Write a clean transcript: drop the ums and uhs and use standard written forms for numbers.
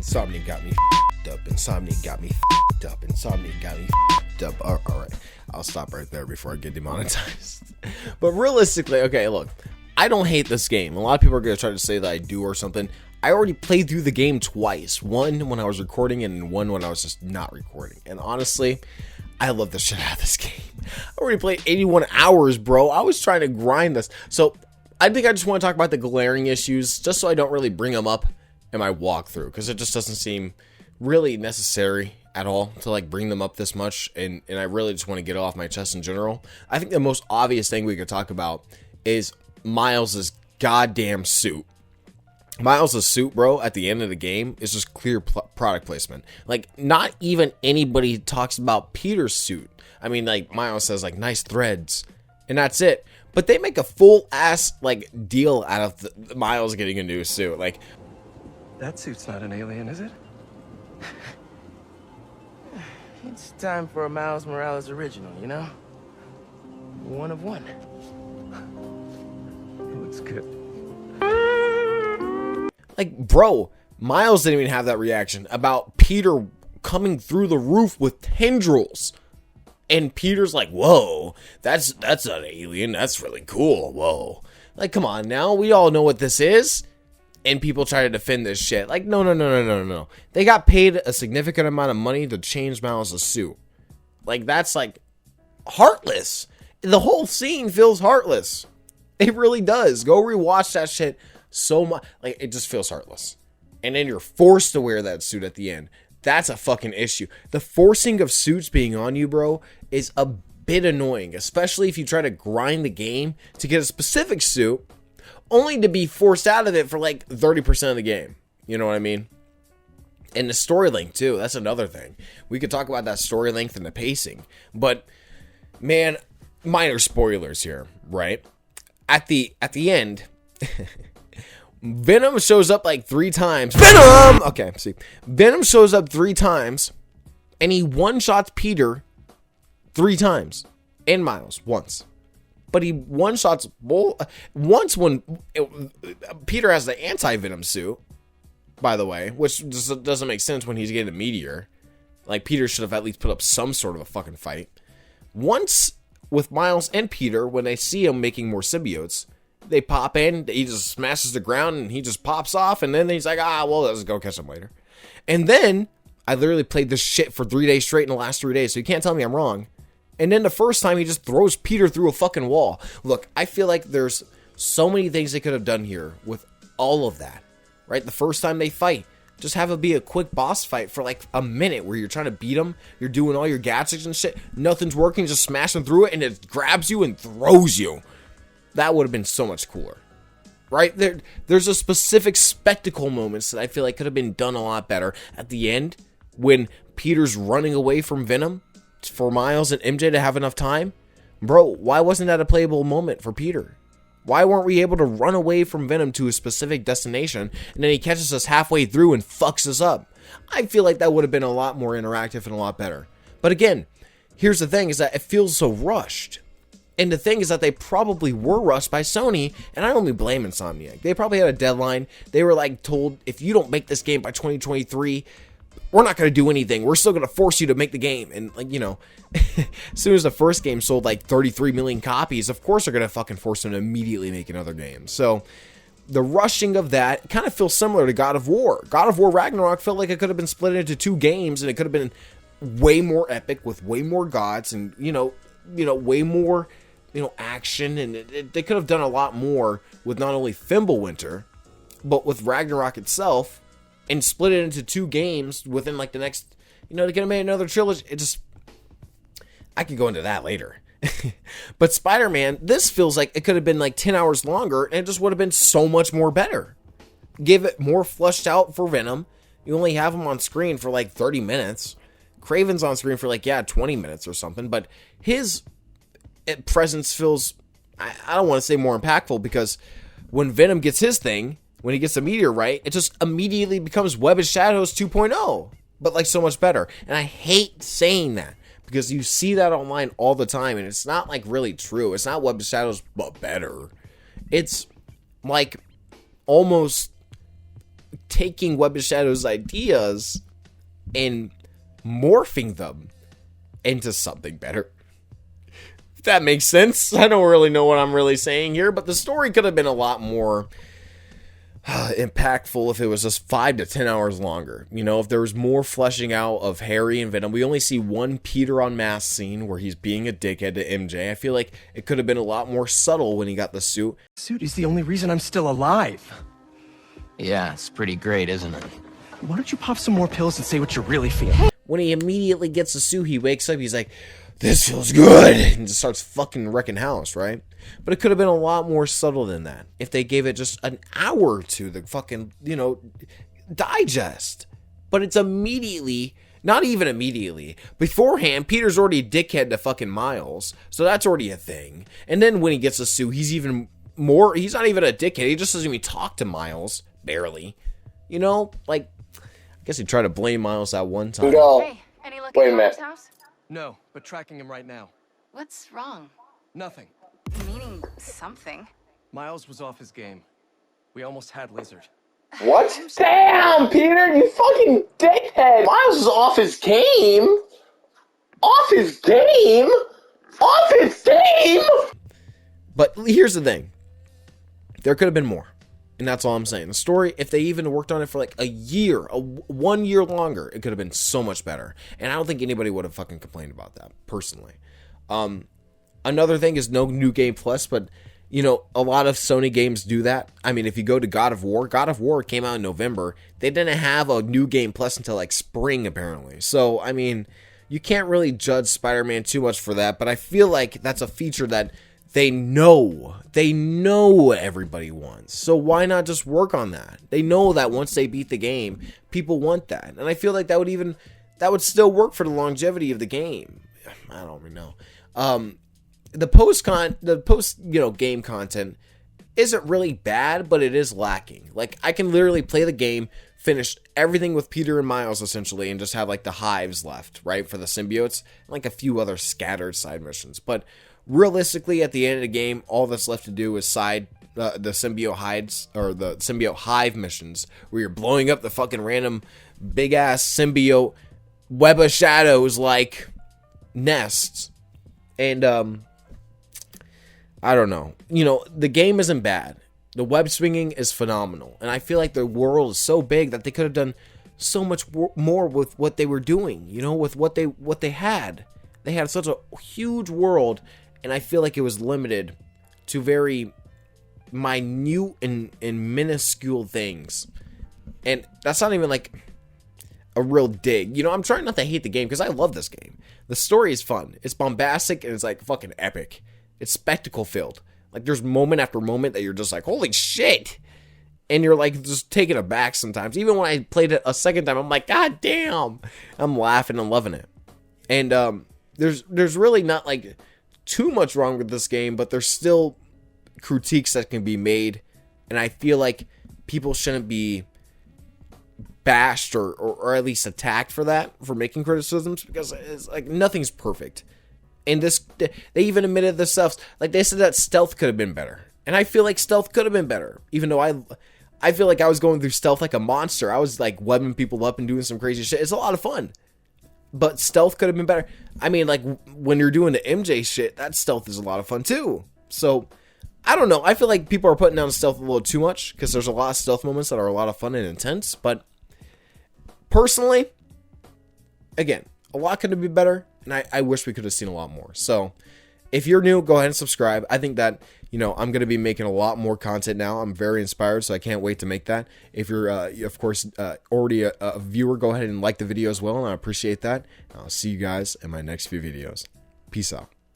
Insomnia got me up. Insomnia got me up. Insomnia got me up. All right. I'll stop right there before I get demonetized. But realistically, okay, look. I don't hate this game. A lot of people are going to try to say that I do or something. I already played through the game twice. One when I was recording and one when I was just not recording. And honestly, I love the shit out of this game. I already played 81 hours, bro. I was trying to grind this. So I think I just want to talk about the glaring issues just so I don't really bring them up in my walkthrough, because it just doesn't seem really necessary at all to like bring them up this much. And I really just want to get it off my chest in general. I think the most obvious thing we could talk about is Miles's goddamn suit. Miles' suit, bro, at the end of the game is just clear product placement. Like, not even anybody talks about Peter's suit. I mean, like, Miles says, like, nice threads, and that's it. But they make a full-ass, like, deal out of the Miles getting a new suit. Like, that suit's not an alien, is it? It's time for a Miles Morales original, you know? One of one. It looks good. Like, bro, Miles didn't even have that reaction about Peter coming through the roof with tendrils. And Peter's like, whoa, that's not an alien. That's really cool. Whoa. Like, come on now. We all know what this is. And people try to defend this shit. Like, no. They got paid a significant amount of money to change Miles' suit. Like, that's like heartless. The whole scene feels heartless. It really does. Go rewatch that shit so much. Like, it just feels heartless. And then you're forced to wear that suit at the end. That's a fucking issue. The forcing of suits being on you, bro, is a bit annoying. Especially if you try to grind the game to get a specific suit, only to be forced out of it for like 30% of the game. You know what I mean? And the story length, too. That's another thing. We could talk about that story length and the pacing. But, man, minor spoilers here, right? At the end... Venom shows up like 3 times. Venom! Okay, see. Venom shows up 3 times, and he one-shots Peter 3 times. And Miles, once. But he one-shots once when Peter has the anti-venom suit, by the way, which just doesn't make sense when he's getting a meteor. Like, Peter should have at least put up some sort of a fucking fight. Once with Miles and Peter, when they see him making more symbiotes, they pop in, he just smashes the ground, and he just pops off, and then he's like, well, let's go catch him later. And then, I literally played this shit for 3 days straight in the last 3 days, so you can't tell me I'm wrong. And then the first time, he just throws Peter through a fucking wall. Look, I feel like there's so many things they could have done here with all of that, right? The first time they fight, just have it be a quick boss fight for like a minute where you're trying to beat him, you're doing all your gadgets and shit, nothing's working, just smashing through it, and it grabs you and throws you. That would have been so much cooler, right? There's a specific spectacle moments that I feel like could have been done a lot better at the end when Peter's running away from Venom for Miles and MJ to have enough time. Bro, why wasn't that a playable moment for Peter? Why weren't we able to run away from Venom to a specific destination and then he catches us halfway through and fucks us up? I feel like that would have been a lot more interactive and a lot better. But again, here's the thing is that it feels so rushed. And the thing is that they probably were rushed by Sony, and I only blame Insomniac. They probably had a deadline. They were like told, if you don't make this game by 2023, we're not going to do anything. We're still going to force you to make the game. And like, you know, as soon as the first game sold like 33 million copies, of course they're going to fucking force them to immediately make another game. So the rushing of that kind of feels similar to God of War. God of War Ragnarok felt like it could have been split into 2 games, and it could have been way more epic with way more gods and, you know, way more, action, and they could have done a lot more with not only Fimbulwinter, but with Ragnarok itself, and split it into 2 games within like the next, they could have made another trilogy. I could go into that later. But Spider-Man, this feels like it could have been like 10 hours longer, and it just would have been so much more better. Give it more fleshed out for Venom. You only have him on screen for like 30 minutes. Craven's on screen for like, 20 minutes or something, but his presence feels, I don't want to say more impactful, because when Venom gets his thing, when he gets a meteorite, it just immediately becomes Web of Shadows 2.0, but like so much better. And I hate saying that because you see that online all the time, and it's not like really true. It's not Web of Shadows but better. It's like almost taking Web of Shadows ideas and morphing them into something better. If that makes sense. I don't really know what I'm really saying here, but the story could have been a lot more impactful if it was just 5 to 10 hours longer. You know, if there was more fleshing out of Harry and Venom. We only see one Peter on mask scene where he's being a dickhead to MJ. I feel like it could have been a lot more subtle when he got the suit. Suit is the only reason I'm still alive. Yeah, it's pretty great, isn't it? Why don't you pop some more pills and say what you really feel? When he immediately gets the suit, he wakes up, he's like, this feels good, and just starts fucking wrecking house, right? But it could have been a lot more subtle than that if they gave it just an hour to the fucking, you know, digest. But it's immediately, not even immediately. Beforehand, Peter's already a dickhead to fucking Miles, so that's already a thing. And then when he gets the suit, he's even more, he's not even a dickhead, he just doesn't even talk to Miles, barely. You know, like, I guess he tried to blame Miles that one time. Hey, any luck at Connor's house? No, but tracking him right now. What's wrong? Nothing. Meaning something. Miles was off his game. We almost had Lizard. What? Damn, Peter, you fucking dickhead! Miles is off his game? Off his game? Off his game? But here's the thing. There could have been more. And that's all I'm saying. The story, if they even worked on it for like a year, 1 year longer, it could have been so much better. And I don't think anybody would have fucking complained about that, personally. Another thing is no New Game Plus, but, you know, a lot of Sony games do that. I mean, if you go to God of War came out in November. They didn't have a New Game Plus until like spring, apparently. So, I mean, you can't really judge Spider-Man too much for that, but I feel like that's a feature that they know what everybody wants. So why not just work on that? They know that once they beat the game, people want that. And I feel like that would still work for the longevity of the game. I don't really know. The post game content isn't really bad, but it is lacking. Like, I can literally play the game, finish everything with Peter and Miles essentially, and just have like the hives left, right, for the symbiotes, and like a few other scattered side missions. But realistically, at the end of the game, all that's left to do is the symbiote hides, or the symbiote hive missions, where you're blowing up the fucking random big ass symbiote Web of Shadows like nests. And I don't know. You know, the game isn't bad. The web swinging is phenomenal, and I feel like the world is so big that they could have done so much more with what they were doing. You know, with what they had. They had such a huge world. And I feel like it was limited to very minute and minuscule things. And that's not even like a real dig. You know, I'm trying not to hate the game because I love this game. The story is fun. It's bombastic and it's like fucking epic. It's spectacle filled. Like there's moment after moment that you're just like, holy shit. And you're like just taken aback sometimes. Even when I played it a second time, I'm like, god damn. I'm laughing and loving it. And there's really not like too much wrong with this game, but there's still critiques that can be made, and I feel like people shouldn't be bashed or at least attacked for making criticisms, because it's like nothing's perfect. And this, they even admitted themselves, like they said that stealth could have been better, and I feel like stealth could have been better, even though I feel like I was going through stealth like a monster. I was like webbing people up and doing some crazy shit. It's a lot of fun. But stealth could have been better. I mean, like, when you're doing the MJ shit, that stealth is a lot of fun, too. So, I don't know. I feel like people are putting down stealth a little too much, because there's a lot of stealth moments that are a lot of fun and intense. But, personally, again, a lot could have been better, and I wish we could have seen a lot more. So, if you're new, go ahead and subscribe. I think that, you know, I'm going to be making a lot more content now. I'm very inspired, so I can't wait to make that. If you're, of course, already a viewer, go ahead and like the video as well, and I appreciate that. I'll see you guys in my next few videos. Peace out.